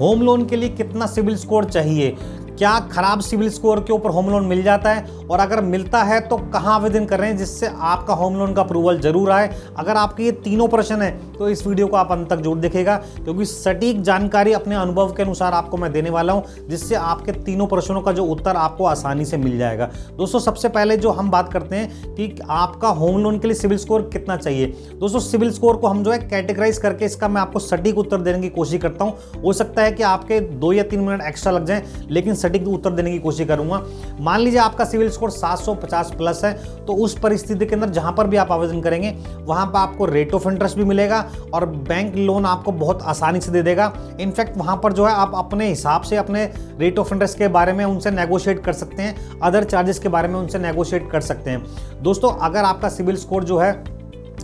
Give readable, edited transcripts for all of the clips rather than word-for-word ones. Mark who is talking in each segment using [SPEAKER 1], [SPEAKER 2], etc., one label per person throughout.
[SPEAKER 1] Home loan के लिए कितना सिबिल स्कोर चाहिए, क्या खराब सिबिल स्कोर के ऊपर होम लोन मिल जाता है, और अगर मिलता है तो कहाँ आवेदन कर रहे हैं जिससे आपका होम लोन का अप्रूवल जरूर आए। अगर आपके ये तीनों प्रश्न है तो इस वीडियो को आप अंत तक जरूर देखिएगा, क्योंकि सटीक जानकारी अपने अनुभव के अनुसार आपको मैं देने वाला हूं, जिससे आपके तीनों प्रश्नों का जो उत्तर आपको आसानी से मिल जाएगा। दोस्तों, सबसे पहले जो हम बात करते हैं कि आपका होम लोन के लिए सिबिल स्कोर कितना चाहिए। दोस्तों, सिबिल स्कोर को हम जो है कैटेगराइज करके इसका मैं आपको सटीक उत्तर देने की कोशिश करता हूं। हो सकता है कि आपके 2 या 3 मिनट एक्स्ट्रा लग जाए, लेकिन सटीक उत्तर देने की कोशिश करूंगा। मान लीजिए आपका सिबिल स्कोर 750 प्लस है, तो उस परिस्थिति के अंदर जहां पर भी आप आवेदन करेंगे वहां पर आपको रेट ऑफ इंटरेस्ट भी मिलेगा और बैंक लोन आपको बहुत आसानी से दे देगा। इनफैक्ट वहां पर जो है आप अपने हिसाब से अपने रेट ऑफ इंटरेस्ट के बारे में उनसे नेगोशिएट कर सकते हैं, अदर चार्जेस के बारे में उनसे नेगोशिएट कर सकते हैं। दोस्तों, अगर आपका सिबिल स्कोर जो है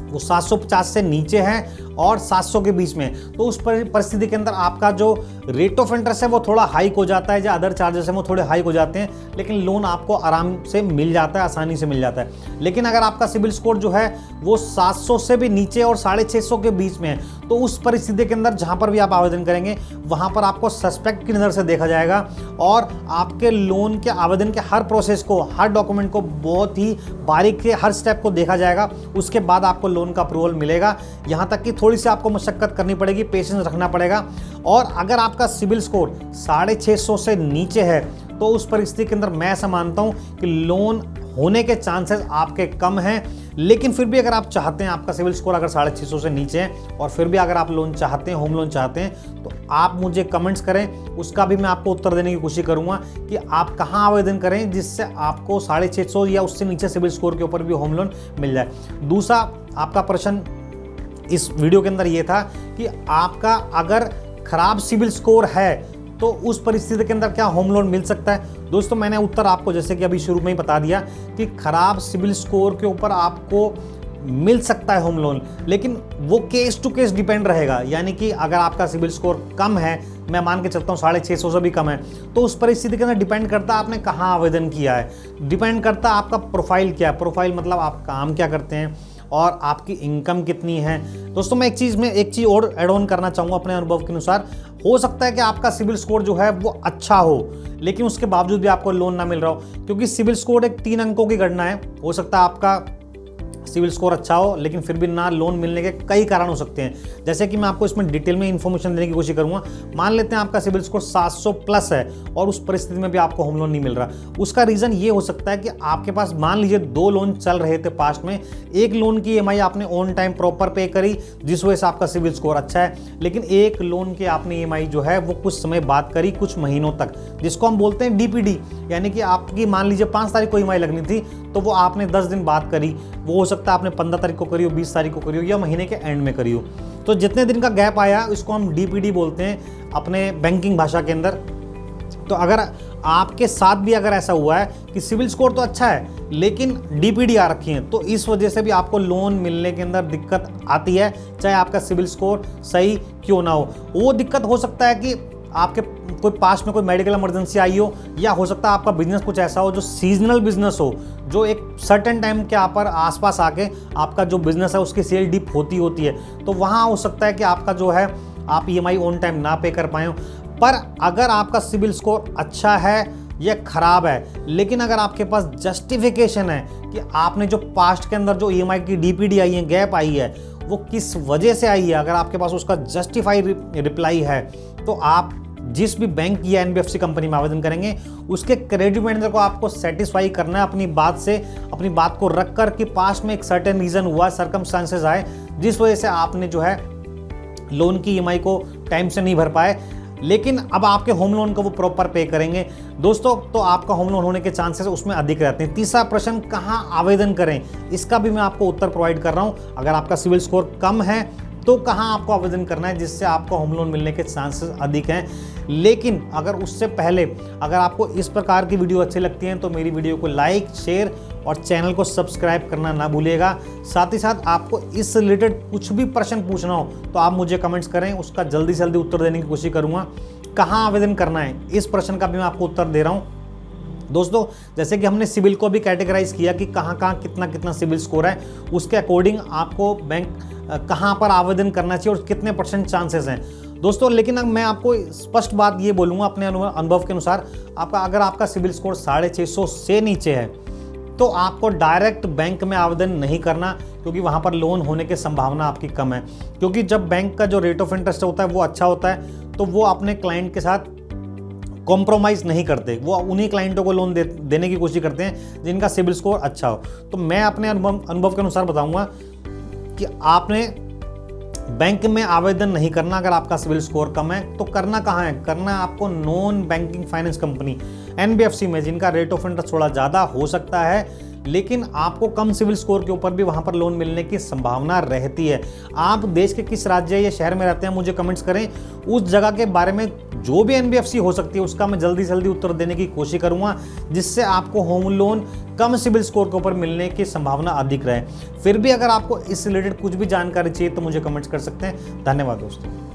[SPEAKER 1] वो 750 से नीचे है और 700 के बीच में, तो उस परिस्थिति के अंदर आपका जो रेट ऑफ इंटरेस्ट है वो थोड़ा हाइक हो जाता है, जो अदर चार्जेस हैं वो थोड़े हाइक हो जाते हैं, लेकिन लोन आपको आराम से मिल जाता है, आसानी से मिल जाता है। लेकिन अगर आपका सिबिल स्कोर जो है वो 700 से भी नीचे और 650 के बीच में है, तो उस परिस्थिति के अंदर जहां पर भी आप आवेदन करेंगे वहां पर आपको सस्पेक्ट की नज़र से देखा जाएगा और आपके लोन के आवेदन के हर प्रोसेस को, हर डॉक्यूमेंट को बहुत ही बारीक से हर स्टेप को देखा जाएगा। उसके बाद आपको लोन का अप्रूवल मिलेगा। यहाँ तक कि थोड़ी सी आपको मशक्कत करनी पड़ेगी, पेशेंस रखना पड़ेगा। और अगर आपका सिबिल स्कोर 650 से नीचे है तो उस परिस्थिति के अंदर मैं ऐसा मानता हूं कि लोन होने के चांसेस आपके कम हैं। लेकिन फिर भी अगर आप चाहते हैं, आपका सिबिल स्कोर अगर 650 से नीचे है और फिर भी अगर आप लोन चाहते हैं, होम लोन चाहते हैं, तो आप मुझे कमेंट्स करें, उसका भी मैं आपको उत्तर देने की कोशिश करूंगा कि आप कहां आवेदन करें जिससे आपको 650 या उससे नीचे सिबिल स्कोर के ऊपर भी होम लोन मिल जाए। दूसरा आपका प्रश्न इस वीडियो के अंदर ये था कि आपका अगर खराब सिबिल स्कोर है तो उस परिस्थिति के अंदर क्या होम लोन मिल सकता है। दोस्तों, मैंने उत्तर आपको जैसे कि अभी शुरू में ही बता दिया कि खराब सिबिल स्कोर के ऊपर आपको मिल सकता है होम लोन, लेकिन वो केस टू केस डिपेंड रहेगा। यानी कि अगर आपका सिबिल स्कोर कम है, मैं मान के चलता हूँ 650 से भी कम है, तो उस परिस्थिति के अंदर डिपेंड करता है आपने कहाँ आवेदन किया है, डिपेंड करता है आपका प्रोफाइल क्या है। प्रोफाइल मतलब आप काम क्या करते हैं और आपकी इनकम कितनी है। दोस्तों, मैं एक चीज़ और ऐड ऑन करना चाहूँगा अपने अनुभव के अनुसार। हो सकता है कि आपका सिबिल स्कोर जो है वो अच्छा हो, लेकिन उसके बावजूद भी आपको लोन ना मिल रहा हो, क्योंकि सिबिल स्कोर एक 3 अंकों की गणना है। हो सकता है आपका सिबिल स्कोर अच्छा हो लेकिन फिर भी ना लोन मिलने के कई कारण हो सकते हैं, जैसे कि मैं आपको इसमें डिटेल में इन्फॉर्मेशन देने की कोशिश करूंगा। मान लेते हैं आपका सिबिल स्कोर 700 प्लस है और उस परिस्थिति में भी आपको होम लोन नहीं मिल रहा। उसका रीज़न ये हो सकता है कि आपके पास मान लीजिए 2 लोन चल रहे थे पास्ट में, एक लोन की EMI आपने ऑन टाइम प्रॉपर पे करी जिस वजह से आपका सिबिल स्कोर अच्छा है, लेकिन एक लोन के आपने EMI जो है वो कुछ समय बाद करी, कुछ महीनों तक, जिसको हम बोलते हैं DPD। यानी कि आपकी मान लीजिए 5 तारीख को EMI लगनी थी तो वो आपने 10 दिन बाद करी, वो हो सकता है आपने 15 तारीख को करी हो, 20 तारीख को करी हो या महीने के एंड में करी हो। तो जितने दिन का गैप आया इसको हम DPD बोलते हैं अपने बैंकिंग भाषा के अंदर। तो अगर आपके साथ भी अगर ऐसा हुआ है कि सिबिल स्कोर तो अच्छा है लेकिन DPD आ रखी है, तो इस वजह से भी आपको लोन मिलने के अंदर दिक्कत आती है, चाहे आपका सिबिल स्कोर सही क्यों ना हो। वो दिक्कत हो सकता है कि आपके कोई पास्ट में कोई मेडिकल इमरजेंसी आई हो, या हो सकता है आपका बिजनेस कुछ ऐसा हो जो सीजनल बिजनेस हो, जो एक सर्टेन टाइम के यहाँ पर आसपास आके आपका जो बिजनेस है उसकी सेल डिप होती है, तो वहाँ हो सकता है कि आपका जो है आप EMI ऑन टाइम ना पे कर पाए हो। पर अगर आपका सिबिल स्कोर अच्छा है या खराब है, लेकिन अगर आपके पास जस्टिफिकेशन है कि आपने जो पास्ट के अंदर जो EMI की DPD आई है, गैप आई है, वो किस वजह से आई है, अगर आपके पास उसका जस्टिफाइड रिप्लाई है, तो आप जिस भी बैंक या NBFC कंपनी में आवेदन करेंगे उसके क्रेडिट मैनेजर को आपको सेटिस्फाई करना है अपनी बात से, अपनी बात को रख कर कि पास्ट में एक सर्टेन रीज़न हुआ, सर्कमस्टांसेस आए जिस वजह से आपने जो है लोन की EMI को टाइम से नहीं भर पाए, लेकिन अब आपके होम लोन को वो प्रॉपर पे करेंगे दोस्तों, तो आपका होम लोन होने के चांसेस उसमें अधिक रहते हैं। तीसरा प्रश्न, कहाँ आवेदन करें, इसका भी मैं आपको उत्तर प्रोवाइड कर रहा हूँ। अगर आपका सिबिल स्कोर कम है तो कहाँ आपको आवेदन करना है जिससे आपको होम लोन मिलने के चांसेस अधिक हैं। लेकिन अगर उससे पहले अगर आपको इस प्रकार की वीडियो अच्छी लगती हैं तो मेरी वीडियो को लाइक, शेयर और चैनल को सब्सक्राइब करना ना भूलिएगा। साथ ही साथ आपको इस रिलेटेड कुछ भी प्रश्न पूछना हो तो आप मुझे कमेंट्स करें, उसका जल्दी से जल्दी उत्तर देने की कोशिश करूँगा। कहाँ आवेदन करना है, इस प्रश्न का भी मैं आपको उत्तर दे रहा हूँ। दोस्तों, जैसे कि हमने सिबिल को भी कैटेगराइज किया कि कहाँ कहाँ कितना कितना सिबिल स्कोर है, उसके अकॉर्डिंग आपको बैंक कहाँ पर आवेदन करना चाहिए और कितने % चांसेस हैं। दोस्तों लेकिन मैं आपको स्पष्ट बात ये बोलूँगा अपने अनुभव के अनुसार, अगर आपका सिबिल स्कोर 650 से नीचे है तो आपको डायरेक्ट बैंक में आवेदन नहीं करना, क्योंकि वहाँ पर लोन होने की संभावना आपकी कम है। क्योंकि जब बैंक का जो रेट ऑफ इंटरेस्ट होता है वो अच्छा होता है तो वो अपने क्लाइंट के साथ कॉम्प्रोमाइज़ नहीं करते, वो उन्हीं क्लाइंटों को लोन देने की कोशिश करते हैं जिनका सिबिल स्कोर अच्छा हो। तो मैं अपने अनुभव के अनुसार बताऊंगा कि आपने बैंक में आवेदन नहीं करना अगर आपका सिबिल स्कोर कम है। तो करना कहाँ है, करना है आपको non banking finance company NBFC में, जिनका रेट ऑफ इंटरेस्ट थोड़ा ज़्यादा हो सकता है लेकिन आपको कम सिबिल स्कोर के ऊपर भी वहाँ पर लोन मिलने की संभावना रहती है। आप देश के किस राज्य या शहर में रहते हैं मुझे कमेंट्स करें, उस जगह के बारे में जो भी NBFC हो सकती है उसका मैं जल्दी से जल्दी उत्तर देने की कोशिश करूँगा, जिससे आपको होम लोन कम सिबिल स्कोर के ऊपर मिलने की संभावना अधिक रहे। फिर भी अगर आपको इस रिलेटेड कुछ भी जानकारी चाहिए तो मुझे कमेंट्स कर सकते हैं। धन्यवाद दोस्तों।